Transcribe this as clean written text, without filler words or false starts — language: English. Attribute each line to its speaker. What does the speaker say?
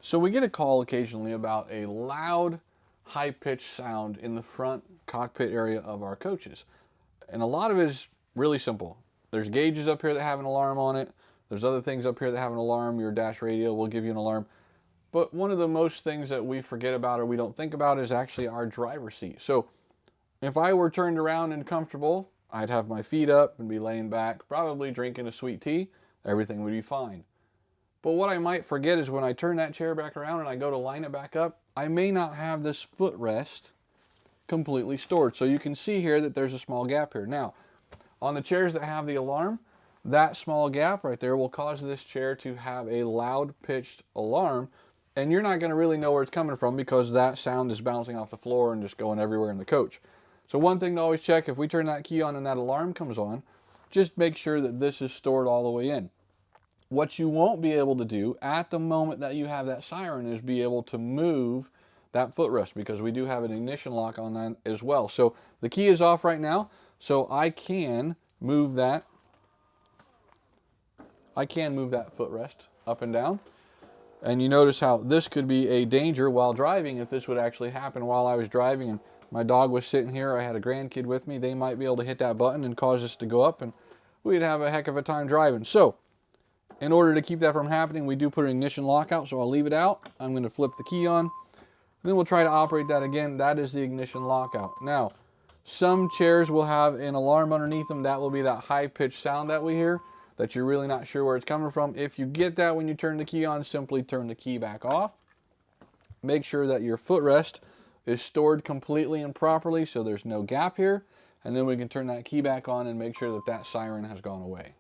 Speaker 1: So we get a call occasionally about a loud, high-pitched sound in the front cockpit area of our coaches. And a lot of it is really simple. There's gauges up here that have an alarm on it. There's other things up here that have an alarm. Your dash radio will give you an alarm. But one of the most things that we forget about or we don't think about is actually our driver's seat. So if I were turned around and comfortable, I'd have my feet up and be laying back, probably drinking a sweet tea. Everything would be fine. But what I might forget is when I turn that chair back around and I go to line it back up, I may not have this footrest completely stored. So you can see here that there's a small gap here. Now, on the chairs that have the alarm, that small gap right there will cause this chair to have a loud pitched alarm, and you're not going to really know where it's coming from because that sound is bouncing off the floor and just going everywhere in the coach. So one thing to always check, if we turn that key on and that alarm comes on, just make sure that this is stored all the way in. What you won't be able to do at the moment that you have that siren is be able to move that footrest, because we do have an ignition lock on that as well. So the key is off right now, so I can move that. Footrest up and down. And you notice how this could be a danger while driving if this would actually happen while I was driving and my dog was sitting here. I had a grandkid with me. They might be able to hit that button and cause this to go up, and we'd have a heck of a time driving. So in order to keep that from happening, we do put an ignition lockout, so I'll leave it out. I'm going to flip the key on. Then we'll try to operate that again. That is the ignition lockout. Now, some chairs will have an alarm underneath them. That will be that high-pitched sound that we hear, that you're really not sure where it's coming from. If you get that when you turn the key on, simply turn the key back off. Make sure that your footrest is stored completely and properly so there's no gap here. And then we can turn that key back on and make sure that that siren has gone away.